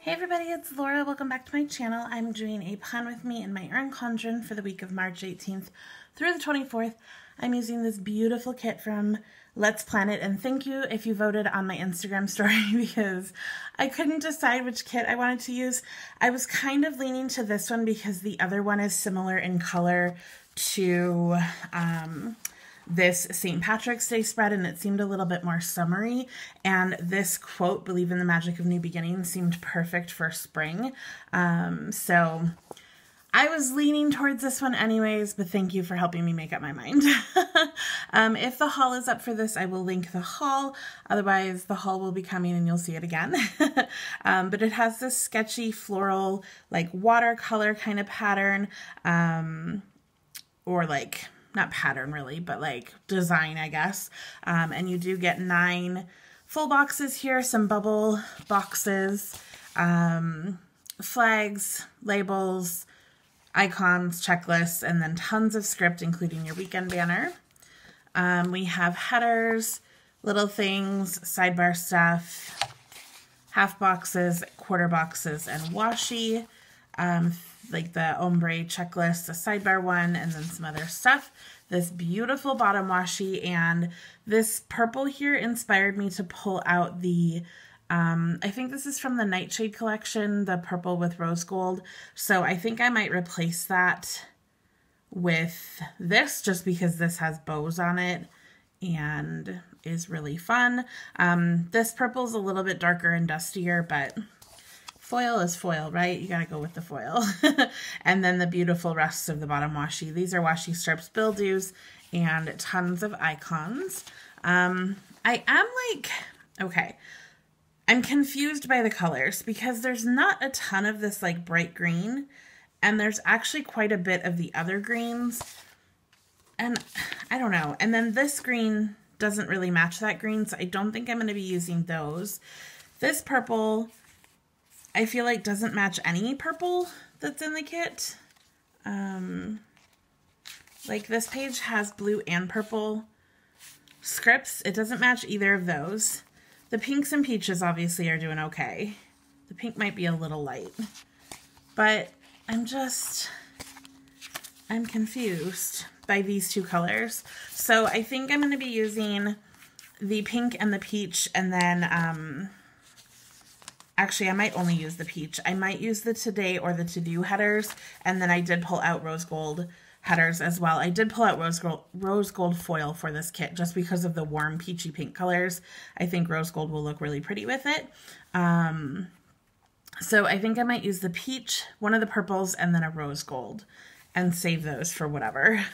Hey everybody, it's Laura. Welcome back to my channel. I'm doing a plan with me in my Erin Condren for the week of March 18th through the 24th. I'm using this beautiful kit from Let's Plan It, and thank you if you voted on my Instagram story because I couldn't decide which kit I wanted to use. I was kind of leaning to this one because the other one is similar in color to this St. Patrick's Day spread, and it seemed a little bit more summery, and this quote, "Believe in the magic of new beginnings," seemed perfect for spring. So I was leaning towards this one anyways, but thank you for helping me make up my mind. If the haul is up for this, I will link the haul. Otherwise, the haul will be coming and you'll see it again. But it has this sketchy floral, like watercolor kind of pattern, or like, not pattern really, but like design, I guess. And you do get 9 full boxes here, some bubble boxes, flags, labels, icons, checklists, and then tons of script, including your weekend banner. We have headers, little things, sidebar stuff, half boxes, quarter boxes, and washi. Like the ombre checklist, the sidebar one, and then some other stuff. This beautiful bottom washi, and this purple here inspired me to pull out the, I think this is from the Nightshade collection, the purple with rose gold. So I think I might replace that with this just because this has bows on it and is really fun. This purple is a little bit darker and dustier, but foil is foil, right? You gotta go with the foil. And then the beautiful rest of the bottom washi. These are washi strips, build-dos, and tons of icons. I am like, okay, I'm confused by the colors because there's not a ton of this like bright green, and there's actually quite a bit of the other greens. And I don't know. And then this green doesn't really match that green, so I don't think I'm gonna be using those. This purple, I feel like doesn't match any purple that's in the kit. Like this page has blue and purple scripts. It doesn't match either of those. The pinks and peaches obviously are doing okay. The pink might be a little light, but I'm confused by these two colors. So I think I'm going to be using the pink and the peach, and then actually, I might only use the peach. I might use the today or the to-do headers, and then I did pull out rose gold headers as well. I did pull out rose gold foil for this kit just because of the warm peachy pink colors. I think rose gold will look really pretty with it. So I think I might use the peach, one of the purples, and then a rose gold, and save those for whatever.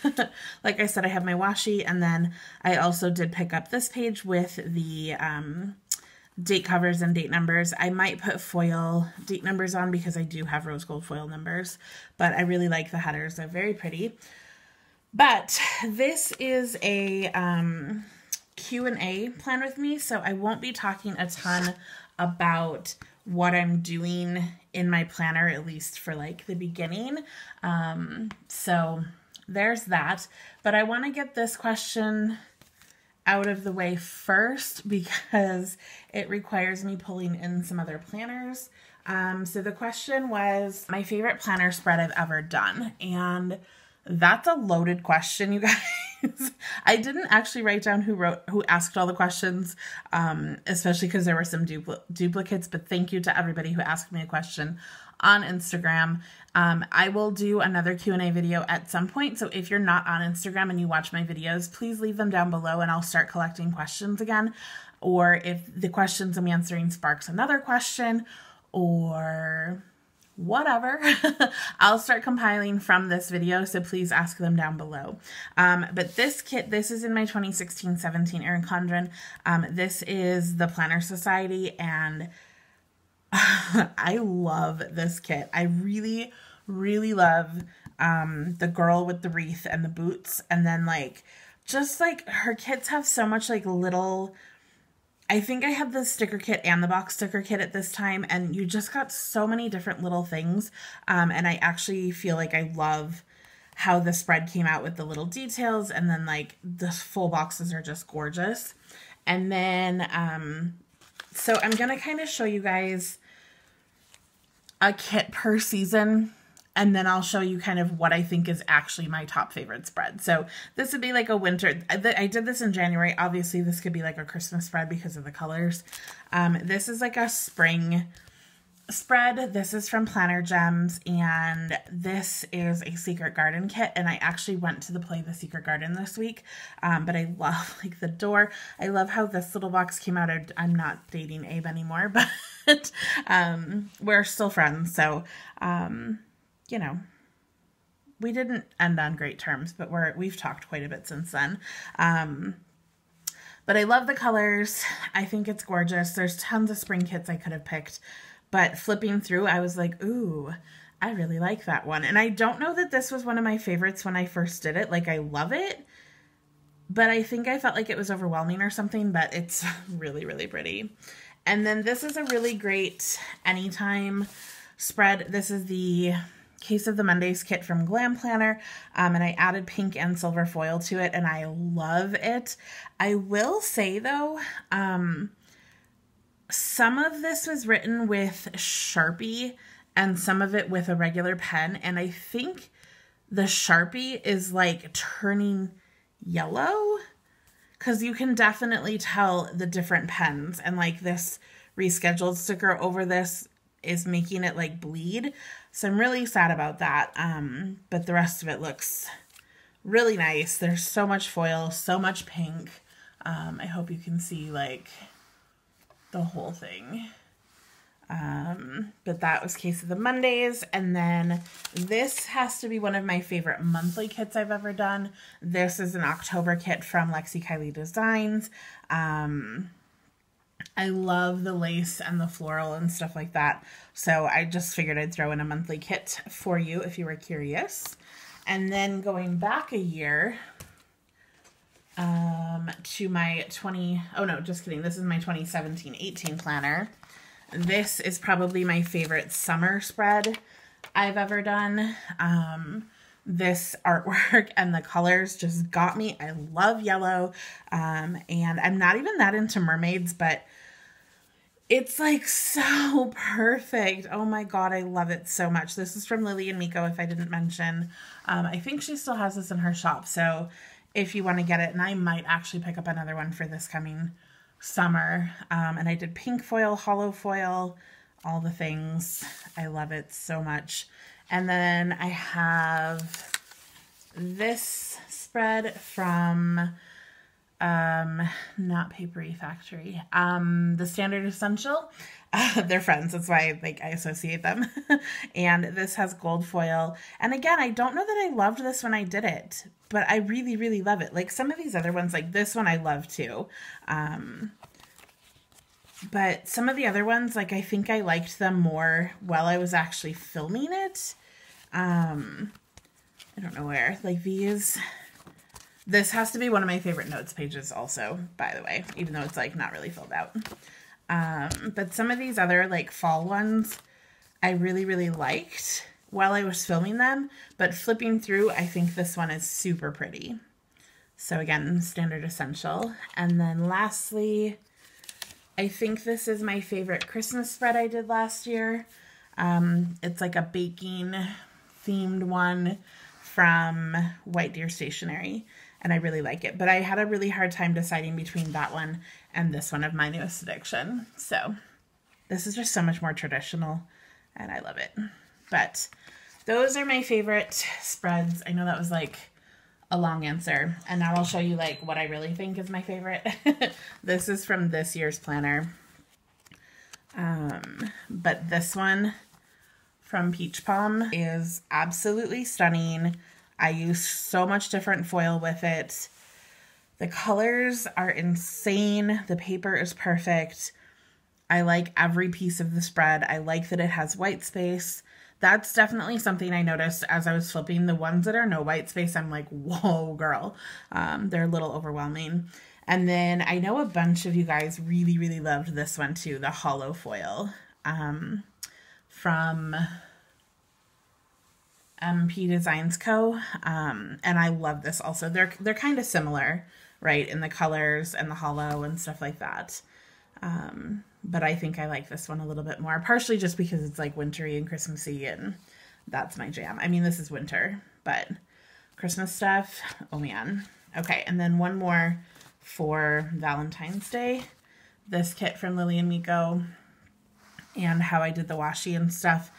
Like I said, I have my washi, and then I also did pick up this page with the date covers and date numbers. I might put foil date numbers on because I do have rose gold foil numbers, but I really like the headers. They're very pretty. But this is a Q&A plan with me, so I won't be talking a ton about what I'm doing in my planner, at least for like the beginning. So there's that. But I want to get this question out of the way first because it requires me pulling in some other planners. So the question was my favorite planner spread I've ever done, and that's a loaded question, you guys. I didn't actually write down who asked all the questions, especially because there were some duplicates, but thank you to everybody who asked me a question on Instagram. I will do another Q&A video at some point, so if you're not on Instagram and you watch my videos, please leave them down below and I'll start collecting questions again. Or if the questions I'm answering sparks another question or whatever, I'll start compiling from this video, so please ask them down below. But this kit, this is in my 2016-17 Erin Condren. This is the Planner Society, and I love this kit. I really, really love the girl with the wreath and the boots, and then like just like her kits have so much like little, I think I had the sticker kit and the box sticker kit at this time, and you just got so many different little things, and I actually feel like I love how the spread came out with the little details, and then like the full boxes are just gorgeous. And then so I'm gonna kind of show you guys a kit per season, and then I'll show you kind of what I think is actually my top favorite spread. So this would be like a winter. I did this in January. Obviously, this could be like a Christmas spread because of the colors. This is like a spring spread. This is from Planner Gems, and this is a Secret Garden kit, and I actually went to the Play the Secret Garden this week, but I love like the door. I love how this little box came out. I'm not dating Abe anymore, but we're still friends, so you know, we didn't end on great terms, but we've talked quite a bit since then. But I love the colors. I think it's gorgeous. There's tons of spring kits I could have picked, but flipping through, I was like, ooh, I really like that one. And I don't know that this was one of my favorites when I first did it. Like, I love it, but I think I felt like it was overwhelming or something, but it's really, really pretty. And then this is a really great anytime spread. This is the Case of the Mondays kit from Glam Planner, and I added pink and silver foil to it, and I love it. I will say, though, some of this was written with Sharpie and some of it with a regular pen, and I think the Sharpie is like turning yellow, because you can definitely tell the different pens, and like this rescheduled sticker over this is making it like bleed. So I'm really sad about that. But the rest of it looks really nice. There's so much foil, so much pink. I hope you can see like the whole thing. But that was Case of the Mondays. And then this has to be one of my favorite monthly kits I've ever done. This is an October kit from Lexi Kylie Designs. I love the lace and the floral and stuff like that. So I just figured I'd throw in a monthly kit for you if you were curious. And then going back a year to my just kidding. This is my 2017-18 planner. This is probably my favorite summer spread I've ever done. This artwork and the colors just got me. I love yellow. And I'm not even that into mermaids, but it's like so perfect. Oh my God, I love it so much. This is from Lily and Miko, if I didn't mention. I think she still has this in her shop. So if you want to get it, and I might actually pick up another one for this coming summer. And I did pink foil, hollow foil, all the things. I love it so much. And then I have this spread from, not Papery Factory, the Standard Essential. They're friends. That's why I associate them. And this has gold foil. And again, I don't know that I loved this when I did it, but I really, really love it. Like some of these other ones, like this one I love too. But some of the other ones, like I think I liked them more while I was actually filming it. I don't know where, like these, this has to be one of my favorite notes pages also, by the way, even though it's like not really filled out. But some of these other like fall ones, I really, really liked while I was filming them, but flipping through, I think this one is super pretty. So again, Standard Essential. And then lastly, I think this is my favorite Christmas spread I did last year. It's like a baking themed one from White Deer Stationery, and I really like it. But I had a really hard time deciding between that one and this one of My Newest Addiction. So this is just so much more traditional, and I love it. But those are my favorite spreads. I know that was like a long answer, and now I'll show you like what I really think is my favorite. This is from this year's planner. But this one from Peach Palm is absolutely stunning. I used so much different foil with it. The colors are insane. The paper is perfect. I like every piece of the spread. I like that it has white space. That's definitely something I noticed as I was flipping. The ones that are no white space, I'm like, whoa, girl. They're a little overwhelming. And then I know a bunch of you guys really, really loved this one too, the hollow foil. From MP Designs Co. And I love this also. They're kind of similar, right, in the colors and the hollow and stuff like that. But I think I like this one a little bit more, partially just because it's like wintry and Christmassy, and that's my jam. I mean, this is winter, but Christmas stuff, oh man. Okay, and then one more for Valentine's Day. This kit from Lily and Miko and how I did the washi and stuff.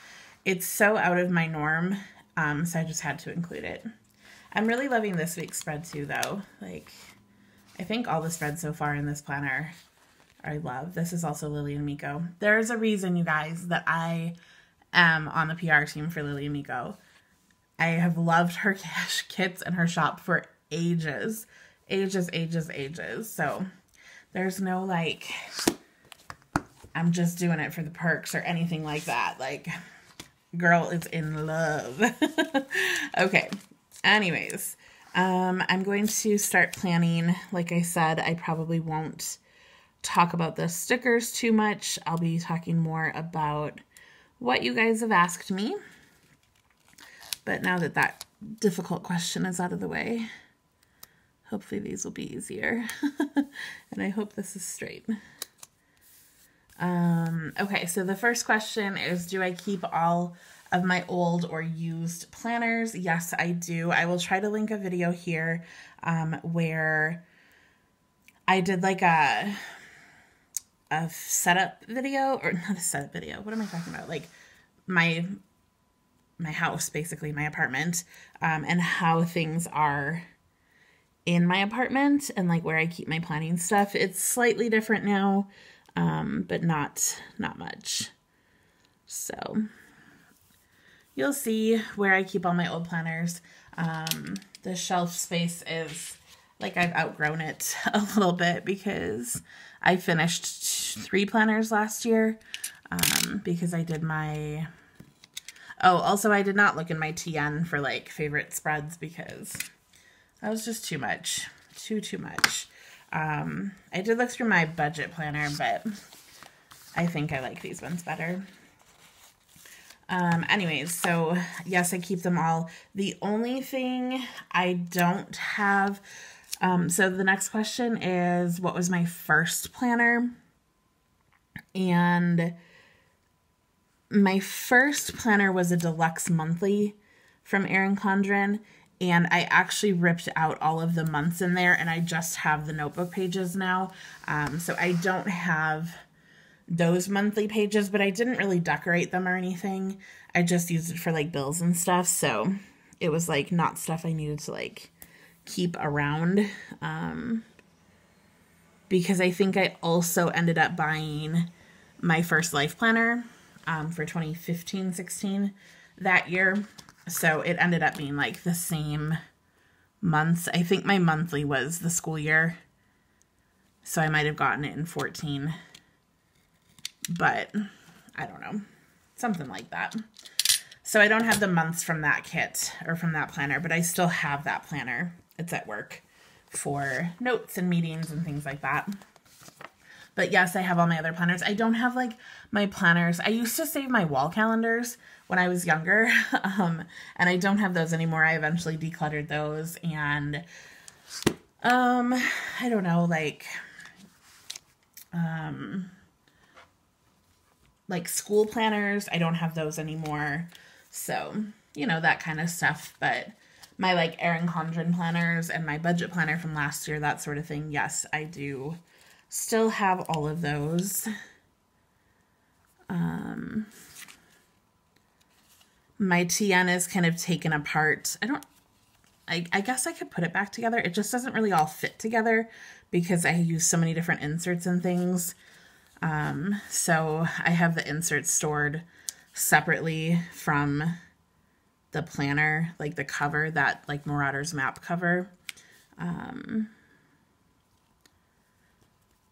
It's so out of my norm, so I just had to include it. I'm really loving this week's spread too, though. Like, I think all the spreads so far in this planner I love. This is also Lily and Miko. There's a reason, you guys, that I am on the PR team for Lily and Miko. I have loved her kits and her shop for ages. Ages. So there's no like, I'm just doing it for the perks or anything like that. Like, girl is in love. Okay. Anyways, I'm going to start planning. Like I said, I probably won't talk about the stickers too much. I'll be talking more about what you guys have asked me. But now that that difficult question is out of the way, hopefully these will be easier. And I hope this is straight. Okay, so the first question is, do I keep all of my old or used planners? Yes, I do. I will try to link a video here where I did like a setup video, or not a setup video. What am I talking about? Like my house, basically my apartment, and how things are in my apartment and like where I keep my planning stuff. It's slightly different now, but not much. So you'll see where I keep all my old planners. The shelf space is like I've outgrown it a little bit because I finished 3 planners last year because I did my... Oh, also I did not look in my TN for like favorite spreads because that was just too much. Too much. I did look through my budget planner, but I think I like these ones better. Anyways, so yes, I keep them all. The only thing I don't have... so the next question is, what was my first planner? And my first planner was a deluxe monthly from Erin Condren, and I actually ripped out all of the months in there, and I just have the notebook pages now. So I don't have those monthly pages, but I didn't really decorate them or anything. I just used it for like bills and stuff, so it was like not stuff I needed to like keep around, because I think I also ended up buying my first life planner for 2015-16 that year, so it ended up being like the same months. I think my monthly was the school year, so I might have gotten it in 14, but I don't know, something like that. So I don't have the months from that kit or from that planner, but I still have that planner. It's at work for notes and meetings and things like that. But yes, I have all my other planners. I don't have like my planners. I used to save my wall calendars when I was younger, and I don't have those anymore. I eventually decluttered those, and I don't know, like school planners, I don't have those anymore. So, you know, that kind of stuff. But my like Erin Condren planners and my budget planner from last year, that sort of thing, yes, I do still have all of those. My TN is kind of taken apart. I guess I could put it back together. It just doesn't really all fit together because I use so many different inserts and things. So I have the inserts stored separately from the planner, like the cover, that like Marauder's map cover.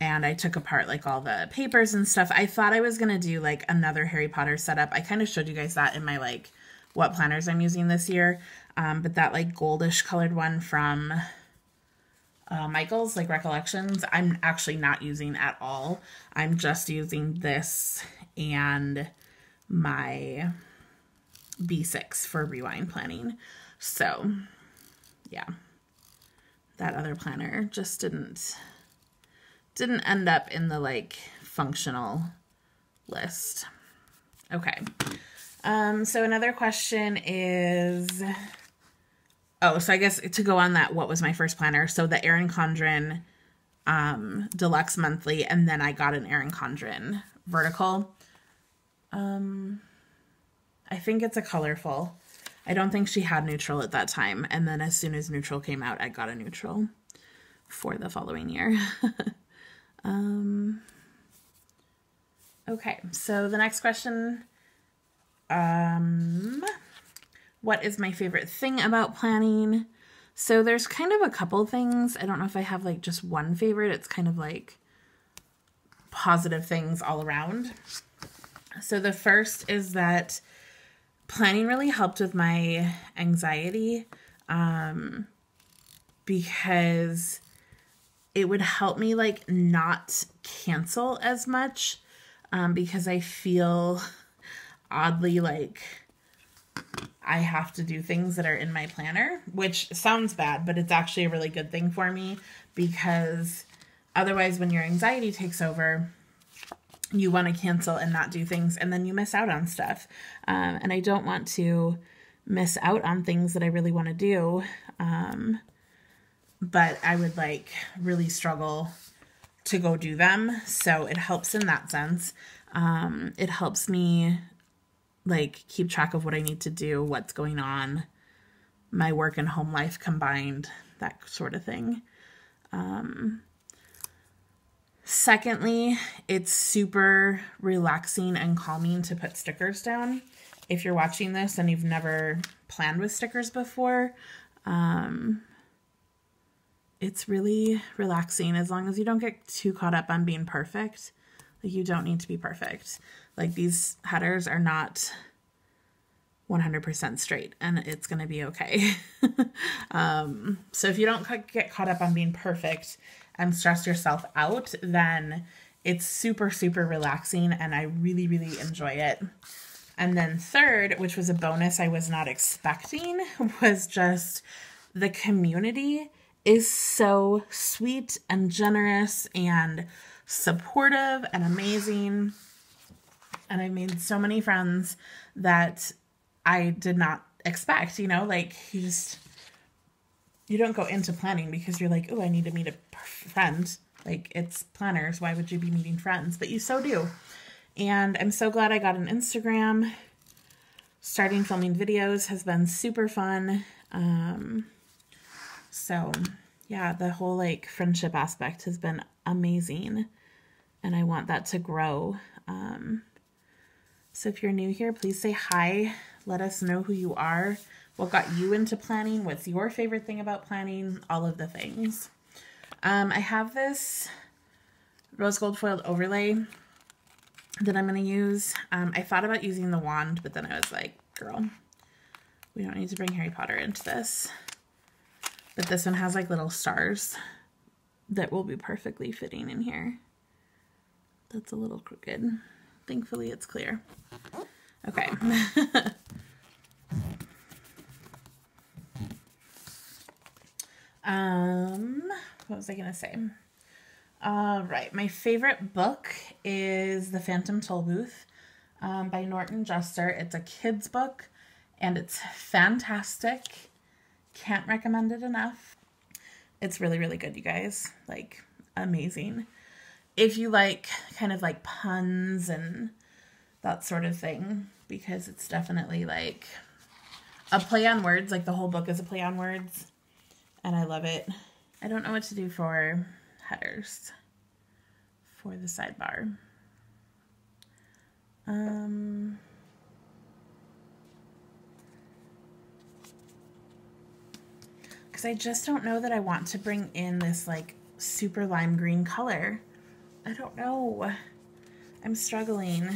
And I took apart like all the papers and stuff. I thought I was going to do like another Harry Potter setup. I kind of showed you guys that in my like what planners I'm using this year. But that like goldish colored one from Michael's, like Recollections, I'm actually not using at all. I'm just using this and my B6 for rewind planning. So yeah, that other planner just didn't end up in the like functional list. Okay. So another question is, oh, so I guess to go on that, what was my first planner? So the Erin Condren Deluxe Monthly, and then I got an Erin Condren Vertical. I think it's a colorful. I don't think she had neutral at that time. And then as soon as neutral came out, I got a neutral for the following year. Okay, so the next question, what is my favorite thing about planning? So there's kind of a couple things. I don't know if I have like just one favorite. It's kind of like positive things all around. So the first is that planning really helped with my anxiety, because it would help me like not cancel as much, because I feel oddly like I have to do things that are in my planner, which sounds bad, but it's actually a really good thing for me, because otherwise when your anxiety takes over, you want to cancel and not do things, and then you miss out on stuff. And I don't want to miss out on things that I really want to do. But I would like really struggle to go do them. So it helps in that sense. It helps me like keep track of what I need to do, what's going on, my work and home life combined, that sort of thing. Secondly, it's super relaxing and calming to put stickers down. If you're watching this and you've never planned with stickers before, it's really relaxing as long as you don't get too caught up on being perfect. Like, you don't need to be perfect. Like, these headers are not 100% straight, and it's going to be okay. So if you don't get caught up on being perfect and stress yourself out, then it's super, super relaxing, and I really, really enjoy it. And then third, which was a bonus I was not expecting, was just the community is so sweet and generous and supportive and amazing. And I've made so many friends that I did not expect, you know, like you don't go into planning because you're like, oh, I need to meet a friend. Like, it's planners. Why would you be meeting friends? But you so do. And I'm so glad I got an Instagram. Starting filming videos has been super fun. So yeah, the whole like friendship aspect has been amazing, and I want that to grow. So if you're new here, please say hi. Let us know who you are. What got you into planning? What's your favorite thing about planning? All of the things. I have this rose gold foiled overlay that I'm going to use. I thought about using the wand, but then I was like, girl, we don't need to bring Harry Potter into this. But this one has like little stars that will be perfectly fitting in here. That's a little crooked. Thankfully it's clear. Okay. What was I gonna say? Right, my favorite book is The Phantom Tollbooth by Norton Juster. It's a kid's book, and it's fantastic. Can't recommend it enough. It's really, really good, you guys. Like, amazing. If you like kind of like puns and that sort of thing, because it's definitely like a play on words. Like, the whole book is a play on words, and I love it. I don't know what to do for headers for the sidebar. Because I just don't know that I want to bring in this like super lime green color. I don't know. I'm struggling.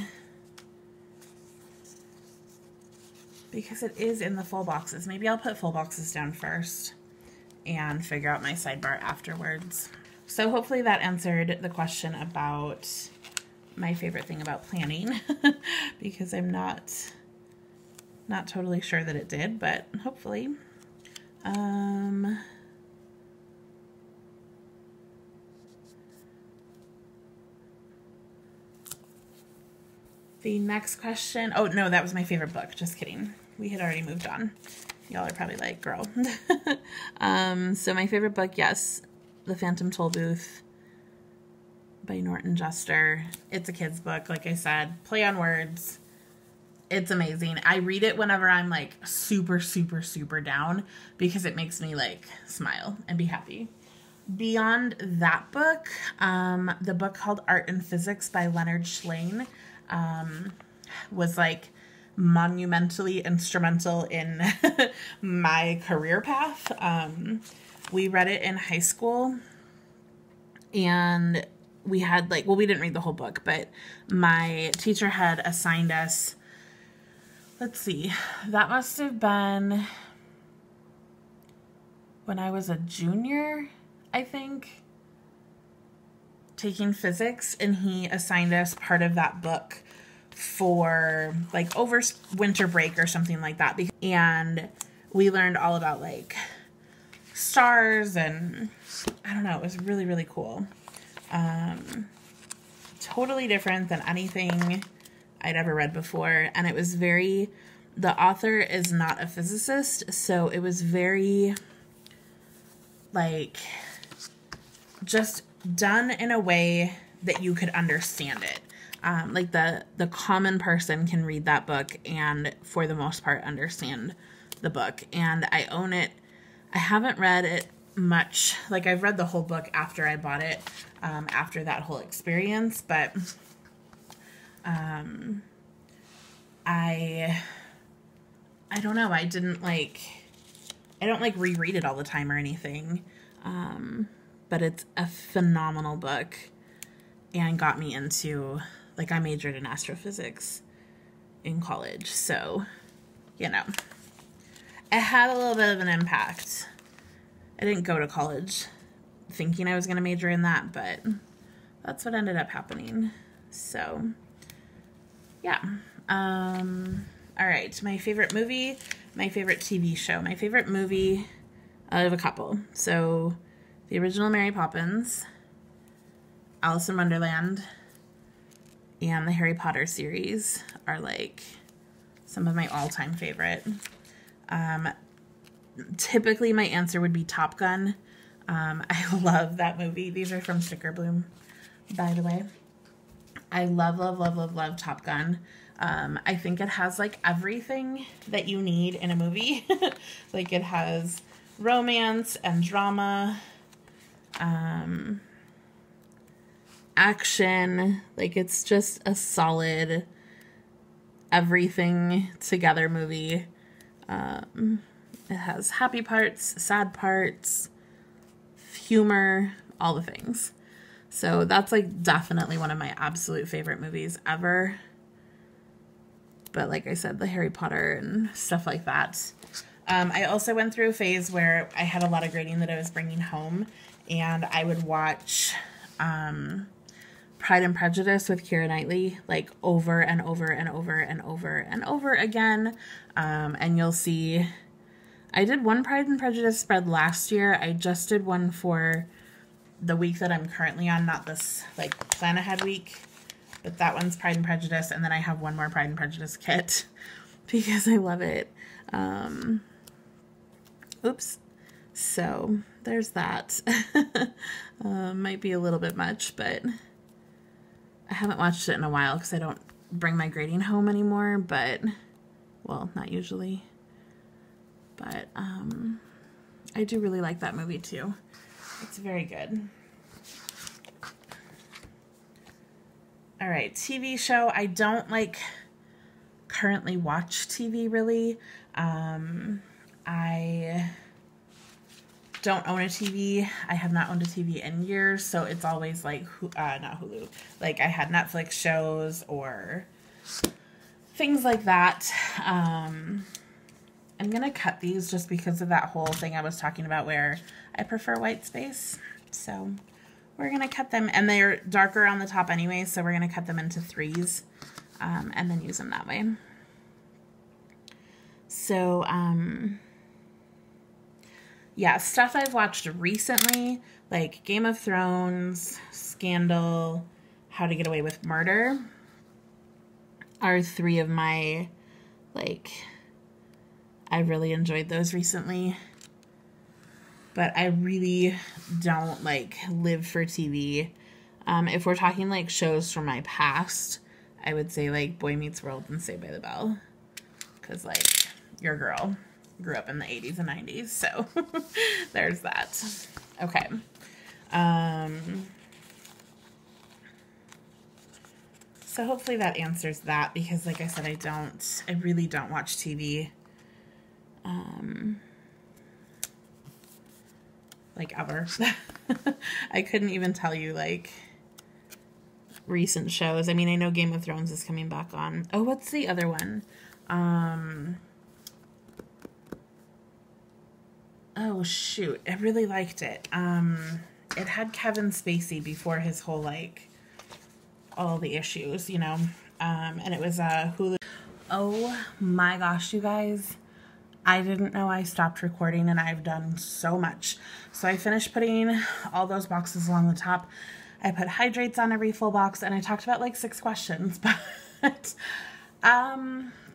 Because it is in the full boxes. Maybe I'll put full boxes down first and figure out my sidebar afterwards. So hopefully that answered the question about my favorite thing about planning, because I'm not totally sure that it did, but hopefully. The next question. Oh, no, that was my favorite book. Just kidding. We had already moved on. Y'all are probably like, girl. So my favorite book, yes, The Phantom Tollbooth by Norton Juster. It's a kid's book, like I said. Play on words. It's amazing. I read it whenever I'm like super, super, super down because it makes me like smile and be happy. Beyond that book, the book called Art and Physics by Leonard Shlain was like monumentally instrumental in my career path. We read it in high school, and we had like, well, we didn't read the whole book, but my teacher had assigned us, let's see, that must have been when I was a junior, I think, taking physics, and he assigned us part of that book for like over winter break or something like that. And we learned all about like stars, and I don't know, it was really, really cool. Totally different than anything I'd ever read before. And it was very, the author is not a physicist, so it was very like just done in a way that you could understand it. Like the common person can read that book and for the most part understand the book. And I own it. I haven't read it much. Like I've read the whole book after I bought it, after that whole experience, but I don't know. I don't like reread it all the time or anything. But it's a phenomenal book and got me into, like, I majored in astrophysics in college. So, you know, it had a little bit of an impact. I didn't go to college thinking I was going to major in that, but that's what ended up happening. So, yeah. All right. My favorite movie, my favorite TV show. My favorite movie, I have a couple. So, the original Mary Poppins, Alice in Wonderland, and the Harry Potter series are like some of my all-time favorite. Typically my answer would be Top Gun. I love that movie. These are from Sticker Bloom, by the way. I love, love, love, love, love Top Gun. I think it has like everything that you need in a movie. Like it has romance and drama, action. Like it's just a solid everything together movie. It has happy parts, sad parts, humor, all the things. So that's like definitely one of my absolute favorite movies ever. But like I said, the Harry Potter and stuff like that. I also went through a phase where I had a lot of grading that I was bringing home, and I would watch Pride and Prejudice with Keira Knightley like over and over and over and over and over again. And you'll see, I did one Pride and Prejudice spread last year. I just did one for the week that I'm currently on, not this like plan ahead week, but that one's Pride and Prejudice. And then I have one more Pride and Prejudice kit because I love it. Oops. So there's that. Might be a little bit much, but I haven't watched it in a while because I don't bring my grading home anymore, but, well, not usually. But I do really like that movie too. It's very good. All right, TV show. I don't like currently watch TV really. I don't own a TV. I have not owned a TV in years, so it's always like, not Hulu. Like I had Netflix shows or things like that. I'm gonna cut these just because of that whole thing I was talking about where I prefer white space. So we're gonna cut them, and they're darker on the top anyway, so we're gonna cut them into 3s and then use them that way. So, yeah, stuff I've watched recently, like Game of Thrones, Scandal, How to Get Away with Murder. are three of my, like, I really enjoyed those recently. But I really don't, like, live for TV. If we're talking, like, shows from my past, I would say, like, Boy Meets World and Saved by the Bell. Because, like, your girl grew up in the 80s and 90s, so there's that. Okay. So hopefully that answers that, because like I said, I really don't watch TV. Like ever. I couldn't even tell you like recent shows. I mean, I know Game of Thrones is coming back on. Oh, what's the other one? Oh shoot, I really liked it. It had Kevin Spacey before his whole like all the issues, you know. And it was Hulu. Oh my gosh, you guys. I didn't know I stopped recording, and I've done so much. So I finished putting all those boxes along the top. I put hydrates on every full box, and I talked about like 6 questions, but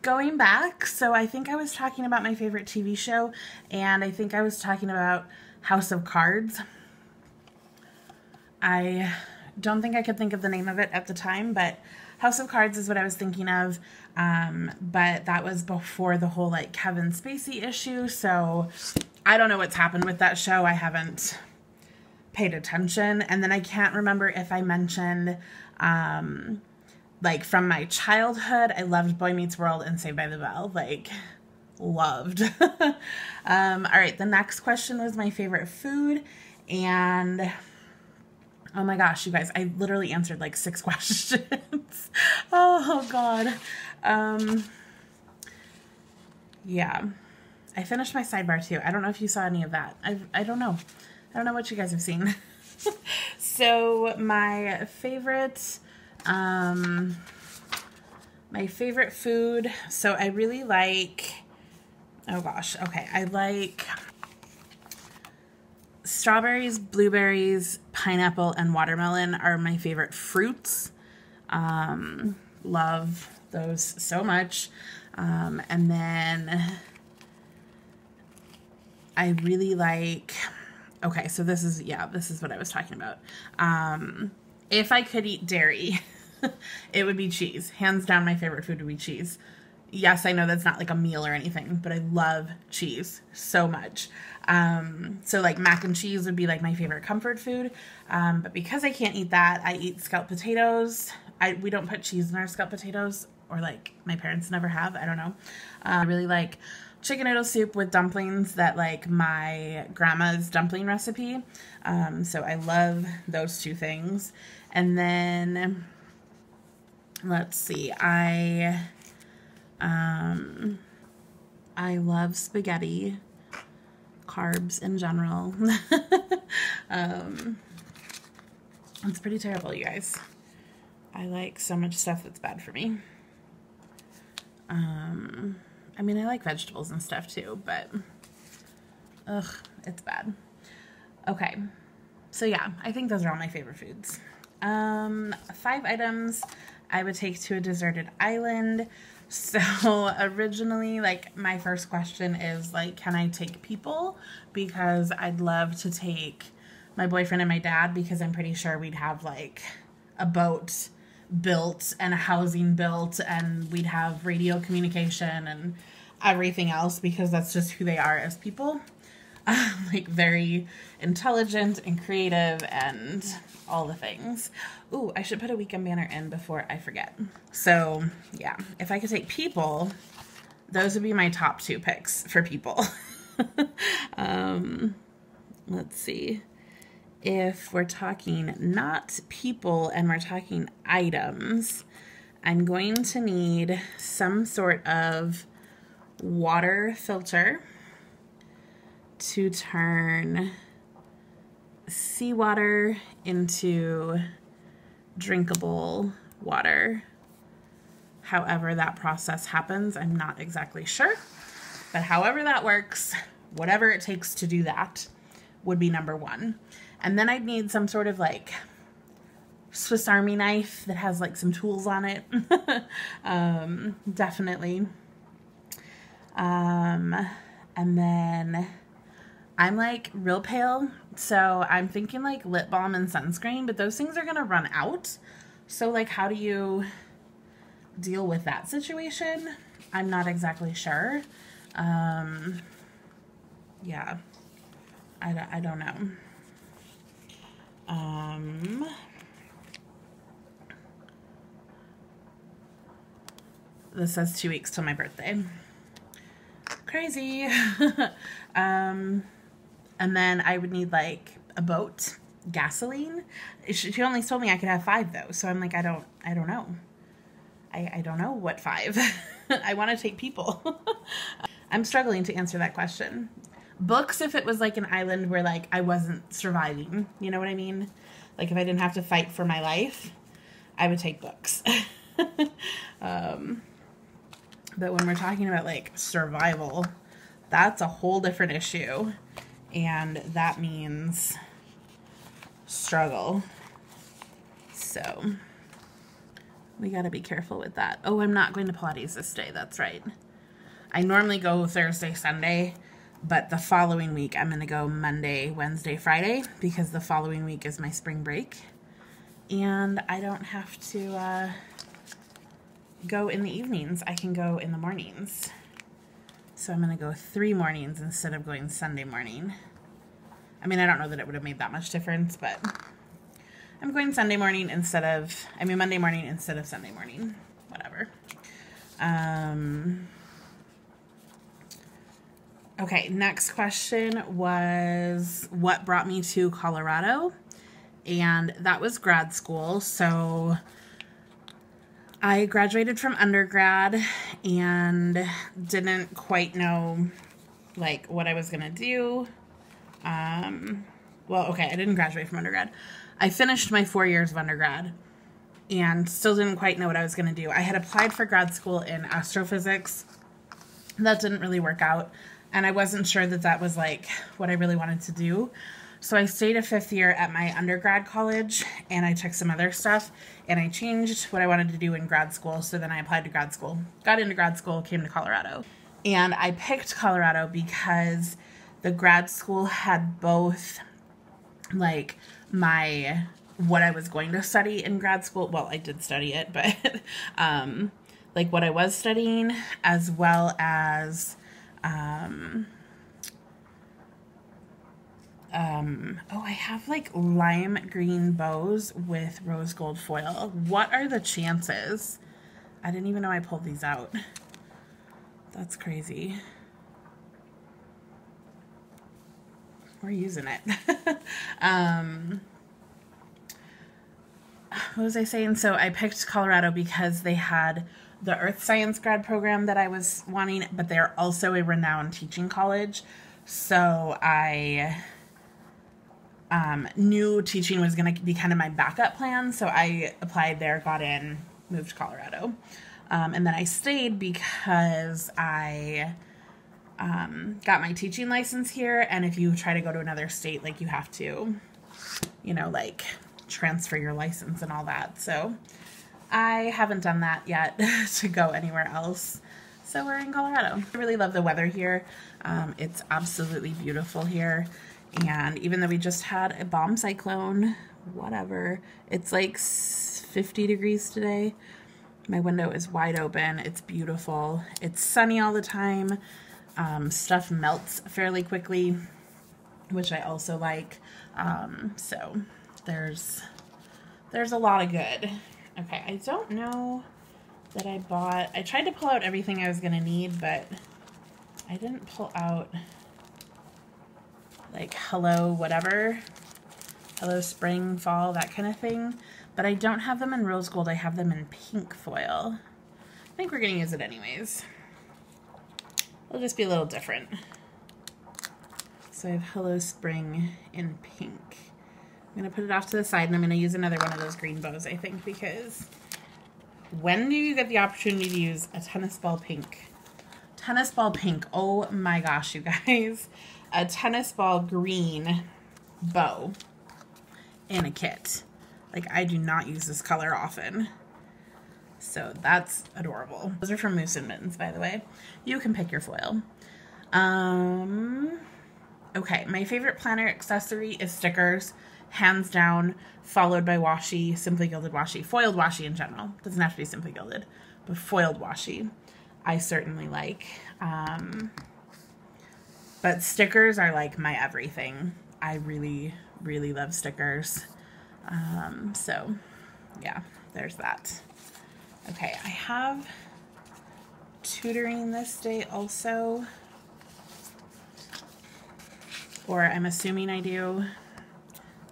going back, so I think I was talking about my favorite TV show, and I think I was talking about House of Cards. I don't think I could think of the name of it at the time, but House of Cards is what I was thinking of. But that was before the whole like Kevin Spacey issue, so I don't know what's happened with that show. I haven't paid attention. And then I can't remember if I mentioned like from my childhood, I loved Boy Meets World and Saved by the Bell. Like, loved. All right, the next question was my favorite food, and oh my gosh, you guys, I literally answered like 6 questions. Oh God. Yeah, I finished my sidebar too. I don't know if you saw any of that. I don't know. I don't know what you guys have seen. So my favorite food. So I really like, oh gosh. Okay. I like strawberries, blueberries, pineapple, and watermelon are my favorite fruits. Love those so much. And then I really like, okay, so this is what I was talking about. If I could eat dairy, it would be cheese. Hands down, my favorite food would be cheese. Yes, I know that's not like a meal or anything, but I love cheese so much. So like mac and cheese would be like my favorite comfort food. But because I can't eat that, I eat scalloped potatoes. We don't put cheese in our scalloped potatoes, or like my parents never have. I don't know. I really like chicken noodle soup with dumplings, that like my grandma's dumpling recipe. So I love those 2 things. And then let's see, I love spaghetti, carbs in general. It's pretty terrible, you guys. I like so much stuff that's bad for me. I mean, I like vegetables and stuff too, but ugh, it's bad. Okay, so yeah, I think those are all my favorite foods. 5 items I would take to a deserted island. So originally, like, my first question is like, can I take people? Because I'd love to take my boyfriend and my dad, because I'm pretty sure we'd have like a boat built and a housing built, and we'd have radio communication and everything else, because that's just who they are as people. Like very intelligent and creative and all the things. Ooh, I should put a weekend banner in before I forget. So yeah, if I could take people, those would be my top 2 picks for people. Let's see. If we're talking not people and we're talking items, I'm going to need some sort of water filter to turn seawater into drinkable water. However that process happens, I'm not exactly sure. But however that works, whatever it takes to do that would be number 1. And then I'd need some sort of like Swiss Army knife that has like some tools on it. Definitely. And then I'm like real pale, so I'm thinking like lip balm and sunscreen, but those things are gonna run out. So like, how do you deal with that situation? I'm not exactly sure. Yeah, I don't know. This says 2 weeks till my birthday. Crazy. And then I would need like a boat, gasoline. She only told me I could have 5 though. So I'm like, I don't know. I don't know what 5. I want to take people. I'm struggling to answer that question. Books, if it was like an island where like I wasn't surviving, you know what I mean? Like if I didn't have to fight for my life, I would take books. But when we're talking about like survival, that's a whole different issue. And that means struggle. So we got to be careful with that. Oh, I'm not going to Pilates this day. That's right. I normally go Thursday, Sunday, but the following week I'm going to go Monday, Wednesday, Friday, because the following week is my spring break. And I don't have to go in the evenings. I can go in the mornings. So I'm going to go 3 mornings instead of going Sunday morning. I mean, I don't know that it would have made that much difference, but I'm going Monday morning instead of Sunday morning. Whatever. Okay, next question was what brought me to Colorado? And that was grad school. So I graduated from undergrad and didn't quite know like what I was going to do. Well, okay, I didn't graduate from undergrad. I finished my 4 years of undergrad and still didn't quite know what I was going to do. I had applied for grad school in astrophysics. That didn't really work out. And I wasn't sure that that was like what I really wanted to do. So I stayed a 5th year at my undergrad college and I took some other stuff and I changed what I wanted to do in grad school. So then I applied to grad school, got into grad school, came to Colorado. And I picked Colorado because the grad school had both like what I was going to study in grad school. Well, I did study it, but like what I was studying, as well as oh, I have like lime green bows with rose gold foil. What are the chances? I didn't even know I pulled these out. That's crazy. We're using it. What was I saying? So I picked Colorado because they had the earth science grad program that I was wanting, but they're also a renowned teaching college. So I knew teaching was going to be kind of my backup plan. So I applied there, got in, moved to Colorado. And then I stayed because I got my teaching license here. And if you try to go to another state, like you have to, you know, like transfer your license and all that. So I haven't done that yet to go anywhere else. So we're in Colorado. I really love the weather here. It's absolutely beautiful here. And even though we just had a bomb cyclone, whatever, it's like 50 degrees today. My window is wide open. It's beautiful. It's sunny all the time. Stuff melts fairly quickly, which I also like. So there's a lot of good. Okay, I don't know that I tried to pull out everything I was going to need, but I didn't pull out like hello whatever, hello spring, fall, that kind of thing. But I don't have them in rose gold. I have them in pink foil. I think we're going to use it anyways. It'll just be a little different. So I have hello spring in pink. I'm going to put it off to the side and I'm going to use another one of those green bows, I think, because when do you get the opportunity to use a tennis ball pink? Tennis ball pink. Oh my gosh, you guys. A tennis ball green bow in a kit. Like, I do not use this color often. So that's adorable. Those are from Moose and Mittens, by the way. You can pick your foil. Okay, my favorite planner accessory is stickers, hands down, followed by washi, simply gilded washi, foiled washi in general. Doesn't have to be simply gilded, but foiled washi I certainly like. But stickers are like my everything. I really, really love stickers. So yeah, there's that. Okay, I have tutoring this day also. Or I'm assuming I do.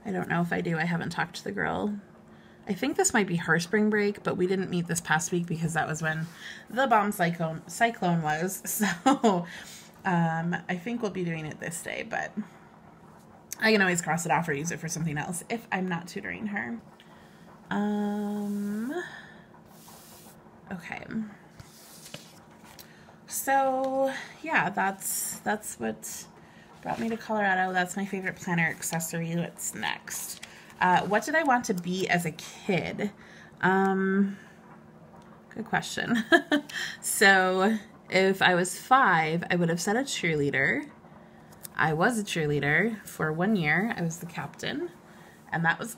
I don't know if I do. I haven't talked to the girl. I think this might be her spring break, but we didn't meet this past week because that was when the bomb cyclone was. So I think we'll be doing it this day, but I can always cross it off or use it for something else if I'm not tutoring her. Okay. So yeah, that's what brought me to Colorado. That's my favorite planner accessory. What's next? What did I want to be as a kid? Good question. So if I was 5, I would have said a cheerleader. I was a cheerleader for 1 year. I was the captain, and that was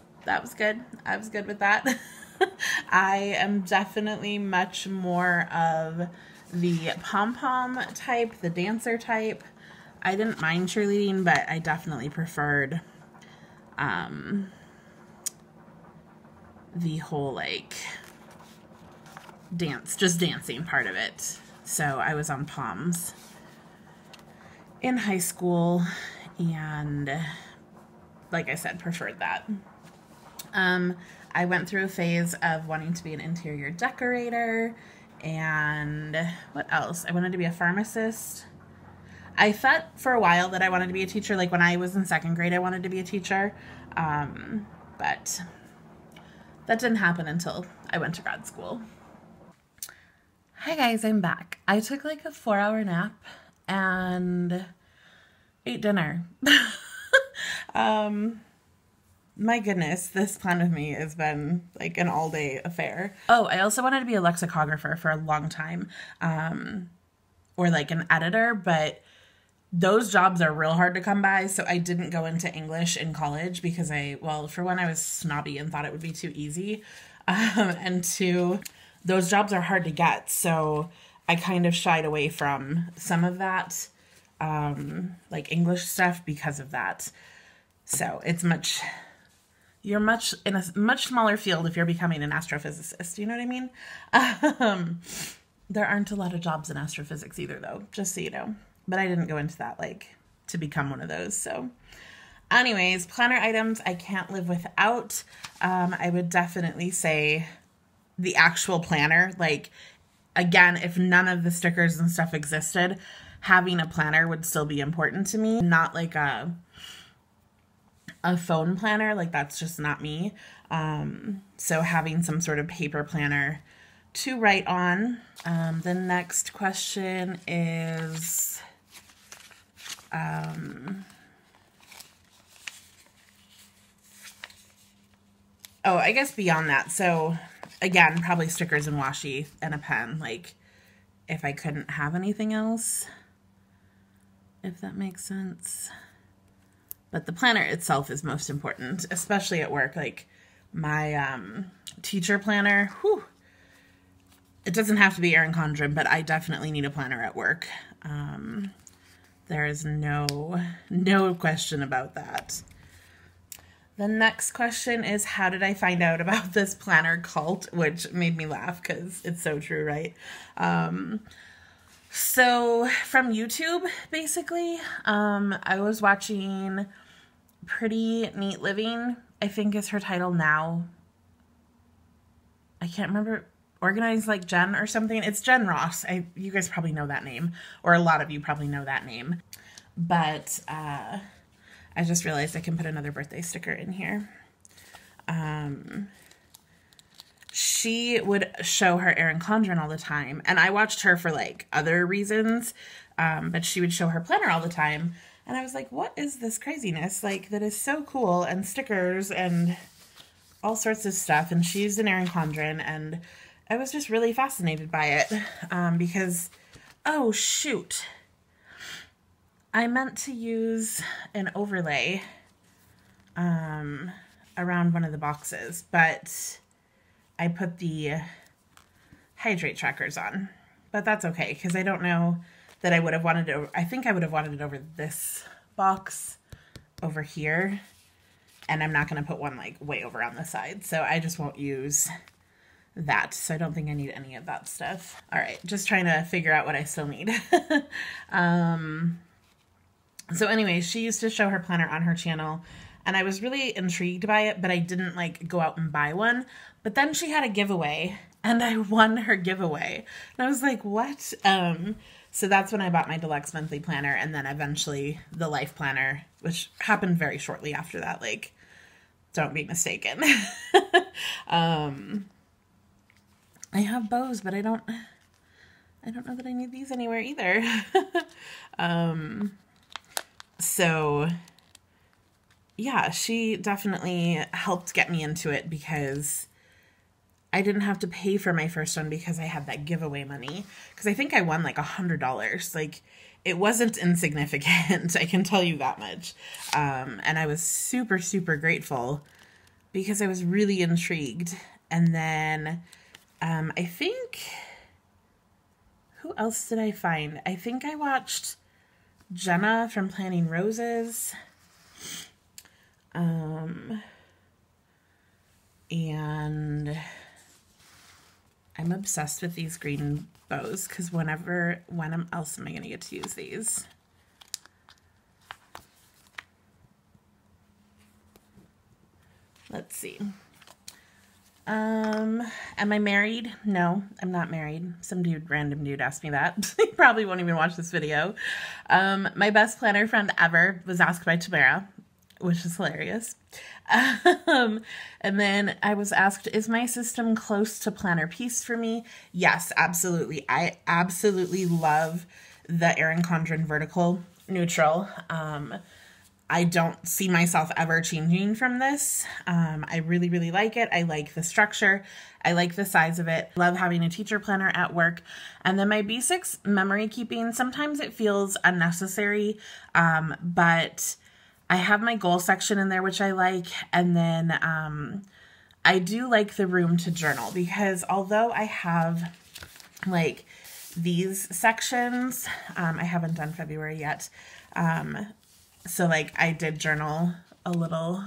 good. I was good with that. I am definitely much more of the pom-pom type, the dancer type. I didn't mind cheerleading, but I definitely preferred the whole like just dancing part of it. So I was on poms in high school and like I said, preferred that. I went through a phase of wanting to be an interior decorator and what else? I wanted to be a pharmacist. I thought for a while that I wanted to be a teacher. Like when I was in 2nd grade, I wanted to be a teacher. But that didn't happen until I went to grad school. Hi guys, I'm back. I took like a 4-hour nap and ate dinner. My goodness, this plan with me has been like an all-day affair. Oh, I also wanted to be a lexicographer for a long time, or like an editor, but those jobs are real hard to come by, so I didn't go into English in college because well, for one, I was snobby and thought it would be too easy, and 2, those jobs are hard to get, so I kind of shied away from some of that, like English stuff because of that. So it's you're in a much smaller field if you're becoming an astrophysicist, you know what I mean? There aren't a lot of jobs in astrophysics either, though, just so you know. But I didn't go into that, like, to become one of those, so. Anyways, planner items I can't live without. I would definitely say the actual planner. Like, again, if none of the stickers and stuff existed, having a planner would still be important to me. Not like a phone planner, like that's just not me. So having some sort of paper planner to write on. The next question is, oh, I guess beyond that. So again, probably stickers and washi and a pen, like if I couldn't have anything else, if that makes sense. But the planner itself is most important, especially at work. Like my teacher planner, whew, it doesn't have to be Erin Condren, but I definitely need a planner at work. There is no question about that. The next question is, how did I find out about this planner cult? Which made me laugh because it's so true, right? So from YouTube, basically, I was watching Pretty Neat Living, I think is her title now. I can't remember. Organized Like Jen or something. It's Jen Ross. You guys probably know that name, or a lot of you probably know that name. But I just realized I can put another birthday sticker in here. She would show her Erin Condren all the time, and I watched her for like other reasons, but she would show her planner all the time. And I was like, what is this craziness? Like, that is so cool, and stickers, and all sorts of stuff, and she used an Erin Condren, and I was just really fascinated by it because, oh shoot, I meant to use an overlay around one of the boxes, but I put the hydrate trackers on, but that's okay because I don't know that I would have wanted it. I think I would have wanted it over this box over here, and I'm not going to put one like way over on the side, so I just won't use that. So I don't think I need any of that stuff. All right, just trying to figure out what I still need. So anyway, she used to show her planner on her channel, and I was really intrigued by it, but I didn't like go out and buy one. But then she had a giveaway, and I won her giveaway, and I was like, what? So that's when I bought my deluxe monthly planner, and then eventually the life planner, which happened very shortly after that. Like, don't be mistaken. I have bows, but I don't know that I need these anywhere either. So yeah, she definitely helped get me into it because I didn't have to pay for my first one because I had that giveaway money. Because I think I won like $100. Like, it wasn't insignificant. I can tell you that much. And I was super, super grateful because I was really intrigued. And then I think, who else did I find? I think I watched Jenna from Planning Roses. And I'm obsessed with these green bows because when else am I going to get to use these? Let's see. Am I married? No, I'm not married. Some random dude asked me that. He probably won't even watch this video. My best planner friend ever was asked by Tamara, which is hilarious. And then I was asked, is my system close to Planner Peace for me? Yes, absolutely. I absolutely love the Erin Condren Vertical Neutral. I don't see myself ever changing from this. I really, really like it. I like the structure. I like the size of it. Love having a teacher planner at work. And then my basics memory keeping, sometimes it feels unnecessary, but I have my goal section in there, which I like. And then I do like the room to journal because although I have like these sections, I haven't done February yet. So like I did journal a little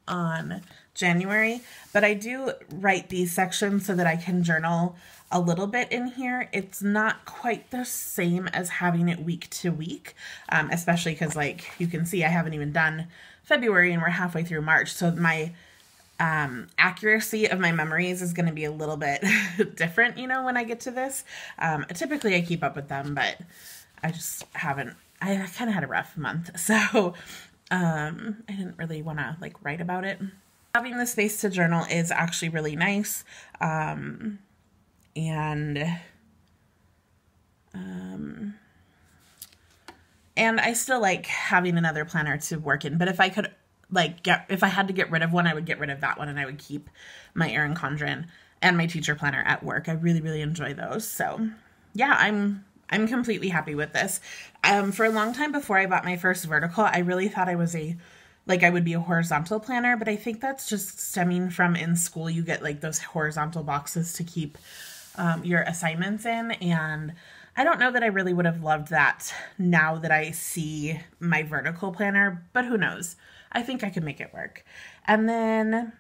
on January, but I do write these sections so that I can journal a little bit in here. It's not quite the same as having it week to week, especially because like you can see I haven't even done February and we're halfway through March. So my accuracy of my memories is going to be a little bit different, you know, when I get to this. Typically I keep up with them, but I just haven't. I kind of had a rough month, so I didn't really want to like write about it. Having the space to journal is actually really nice, and I still like having another planner to work in. But if I could if I had to get rid of one, I would get rid of that one, and I would keep my Erin Condren and my teacher planner at work. I really, really enjoy those. So yeah, I'm completely happy with this. For a long time before I bought my first vertical, I really thought I was I would be a horizontal planner, but I think that's just stemming from in school, you get like those horizontal boxes to keep your assignments in. And I don't know that I really would have loved that now that I see my vertical planner, but who knows? I think I could make it work. And then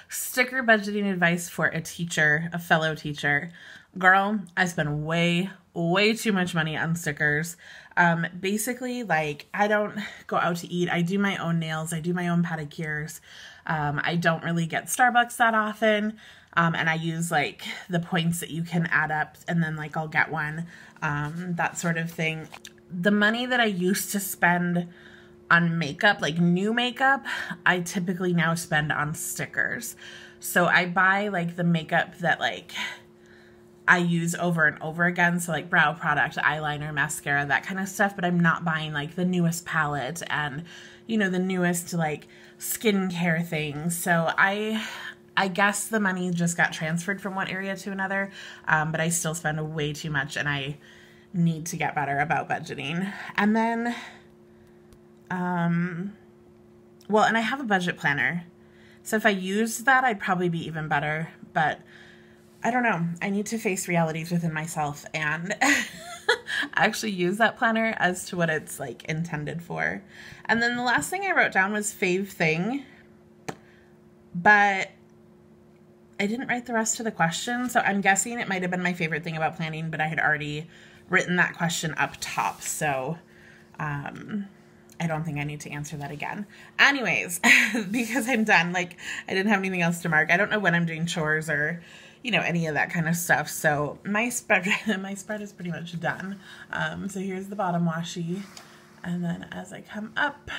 sticker budgeting advice for a teacher, a fellow teacher. Girl, I spend way too much money on stickers. Basically, like, I don't go out to eat. I do my own nails. I do my own pedicures. I don't really get Starbucks that often. And I use like the points that you can add up and then like I'll get one, that sort of thing. The money that I used to spend on makeup, like new makeup, I typically now spend on stickers. So I buy like the makeup that like I use over and over again. So like brow product, eyeliner, mascara, that kind of stuff. But I'm not buying like the newest palette and, you know, the newest like skincare things. So I guess the money just got transferred from one area to another. But I still spend way too much, and I need to get better about budgeting. And then, well, and I have a budget planner. So if I used that, I'd probably be even better. But I don't know. I need to face realities within myself and actually use that planner as to what it's like intended for. And then the last thing I wrote down was fave thing, but I didn't write the rest of the question. So I'm guessing it might have been my favorite thing about planning, but I had already written that question up top. So, I don't think I need to answer that again. Anyways, because I'm done, like I didn't have anything else to mark. I don't know when I'm doing chores or, you know, any of that kind of stuff. So my spread is pretty much done. So here's the bottom washi. And then as I come up,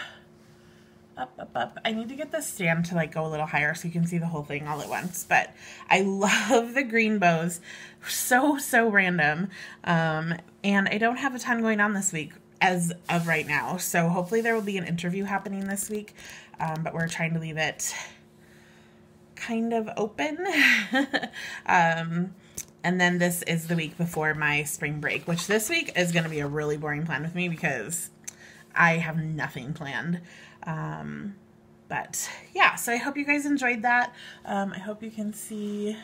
I need to get this stand to like go a little higher so you can see the whole thing all at once. But I love the green bows. So random. And I don't have a ton going on this week as of right now. So hopefully there will be an interview happening this week. But we're trying to leave it kind of open. And then this is the week before my spring break, which this week is going to be a really boring plan with me because I have nothing planned. But yeah, so I hope you guys enjoyed that. I hope you can see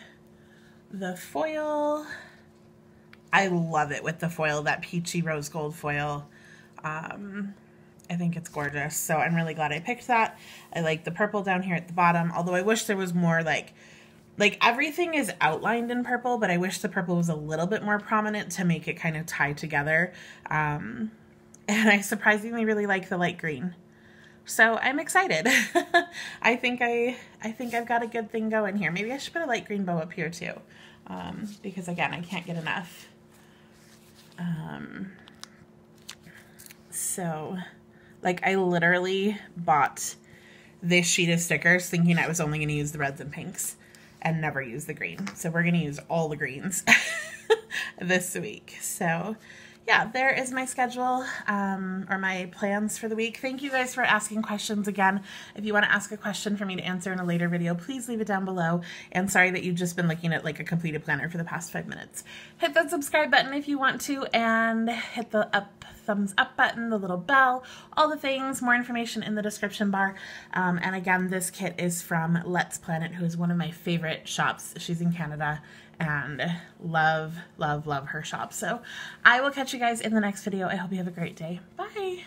the foil. I love it with the foil, that peachy rose gold foil. I think it's gorgeous. So I'm really glad I picked that. I like the purple down here at the bottom, although I wish there was more like everything is outlined in purple, but I wish the purple was a little bit more prominent to make it kind of tie together. And I surprisingly really like the light green. So I'm excited. I think I've got a good thing going here. Maybe I should put a light green bow up here too. Because again, I can't get enough. So like I literally bought this sheet of stickers thinking I was only going to use the reds and pinks and never use the green. So we're going to use all the greens this week. So yeah, there is my schedule, or my plans for the week. Thank you guys for asking questions again. If you want to ask a question for me to answer in a later video, please leave it down below. And sorry that you've just been looking at like a completed planner for the past 5 minutes. Hit that subscribe button if you want to, and hit the thumbs up button, the little bell, all the things, more information in the description bar. And again, this kit is from LetsPlanIt, who is one of my favorite shops. She's in Canada, and love her shop. So I will catch you guys in the next video. I hope you have a great day. Bye.